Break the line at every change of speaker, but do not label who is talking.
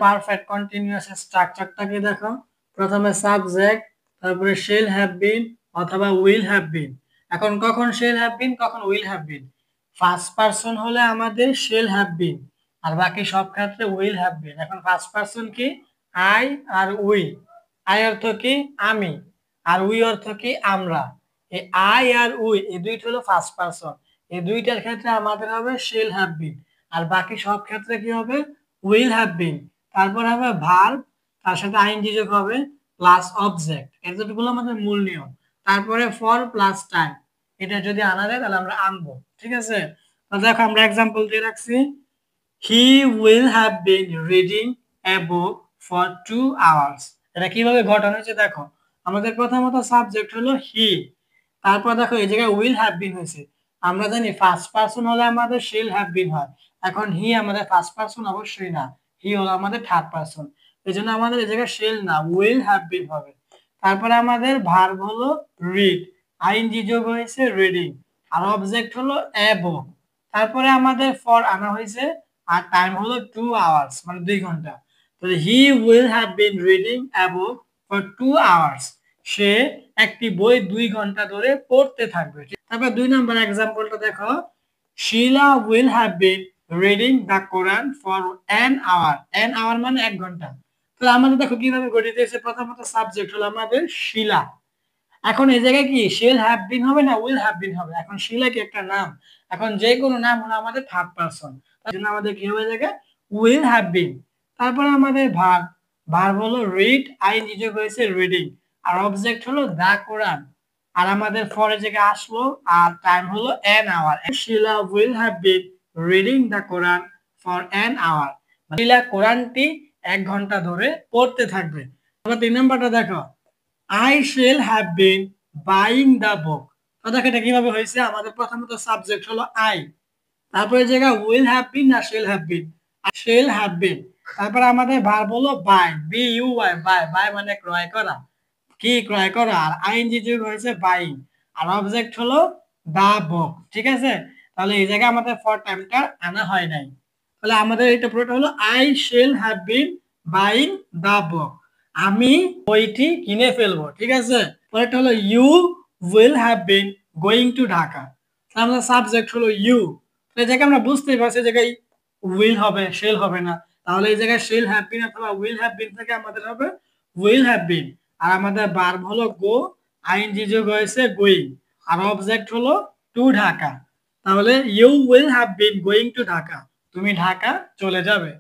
Perfect continuous স্ট্রাকচারটাকে দেখো। প্রথমে subject, তারপরে শেল হ্যাভ বিন অথবা উইল হ্যাভ বিন। এখন কখন শেল হ্যাভ বিন, কখন will have bin? First person হলে আমাদের শেল হ্যাভ বিন, আর বাকি সব ক্ষেত্রে উইল হ্যাভ বিন। এখন ফার্স্ট পারসন কি? আই আর উই। আই অর্থ কি? আমি। আর উই অর্থ কি? আমরা। এই আই আর উই এই দুইটা হলো ফার্স্ট পারসন। এই দুইটার ক্ষেত্রে আমাদের হবে শেল হ্যাভ বিন, আর বাকি সব ক্ষেত্রে কি হবে? Will have been. তারপর হবে ভার্ব, তার সাথে আইএনজি যোগ হবে প্লাস অবজেক্ট। এটা যেগুলো আমাদের মূল নিয়ম। তারপরে ফর প্লাস টাইম, এটা যদি আনা যায় তাহলে আমরা আনবো। ঠিক আছে, তো দেখো আমরা এক্সাম্পল দিয়ে রাখছি। He will have been reading a book for 2 hours। এটা কিভাবে ঘটানো হয়েছে দেখো। আমাদের প্রথমত সাবজেক্ট হলো হি, তারপর দেখো এই জায়গায় উইল হ্যাভ বিন হয়েছে। আমরা জানি ফার্স্ট পারসন হলে আমাদের শিল হ্যাভ বিন হয়। এখন হি আমাদের ফার্স্ট পারসন অবশ্যই না, হি হলো আমাদের থার্ড পারসন। এই জন্য আমাদের এই জায়গায় শিল না, উইল হ্যাভ বিন হবে। তারপরে আমাদের ভার্ব হলো রিড, আইএনজি যোগ হয়েছে রিডিং, আর অবজেক্ট হলো এ বুক। তারপরে আমাদের ফর আনা হয়েছে, আর টাইম হলো 2 hours, মানে 2 ঘন্টা। তাহলে he will have been reading a book for 2 hours। সে একটি বই 2 ঘন্টা ধরে পড়তে থাকবে। তারপর 2 নম্বর এক্সাম্পলটা দেখো। Shila will have been reading the Quran for an hour. An hour মানে 1 ঘন্টা। তাহলে আমাদের দেখো কিভাবে গঠিত হয়েছে। প্রথমত সাবজেক্ট হলো আমাদের শিলা। এখন এই জায়গায় কি শিল হ্যাভ বিন হবে না উইল হ্যাভ বিন হবে? এখন শিলা কি একটা নাম? এখন যে কোনো নাম হলো আমাদের থার্ড পারসন, তার জন্য আমাদের কি হবে জায়গায়? উইল হ্যাভ বিন। তারপরে আমাদের ভার্ব, ভার্ব হলো রিড, আইএনজি যোগ হয়েছে রিডিং, আর অবজেক্ট হলো দা কোরআন। আর আমাদের ফরের জায়গায় আসলো, আর টাইম হলো an hour. Shila will have been reading the Quran for an hour. Shila কোরআনটি 1 ঘন্টা ধরে পড়তে থাকবে। আবার 3 নম্বরটা দেখো। I shall have been buying the book। তো দেখো এটা কিভাবে হয়েছে। আমাদের প্রথমত সাবজেক্ট হলো আই, তারপরে জায়গা উইল হ্যাভ বিন না shall have been? Shall have been. তারপর আমাদের ভার্ব হলো buy, B U Y, buy. Buy মানে ক্রয় করা, কি ক্রয় করা, আর আইএনজি যোগ হয়েছে বাইং, আর অবজেক্ট হলো দা বুক। ঠিক আছে, তাহলে এই জায়গায় আমাদের ফর টাইমটা আনা হয় নাই। তাহলে আমাদের এটা পুরোটা হলো I shall have been buying the book, আমি বইটি কিনে ফেলবো। ঠিক আছে, পরেরটা হলো you will have been going to Dhaka. আমাদের সাবজেক্ট হলো ইউ। এই জায়গায় আমরা বুঝতেই পারছি এই জায়গায় উইল হবে, শেল হবে না। তাহলে এই জায়গায় শেল হ্যাভ বিন অথবা উইল হ্যাভ বিন থেকে আমাদের হবে উইল হ্যাভ বিন। আর আমাদের ভার্ব হলো গো, আইএনজি যোগ হয়েছে গোয়িং, আর অবজেক্ট হলো টু ঢাকা। তাহলে you will have been going to Dhaka, তুমি ঢাকা চলে যাবে।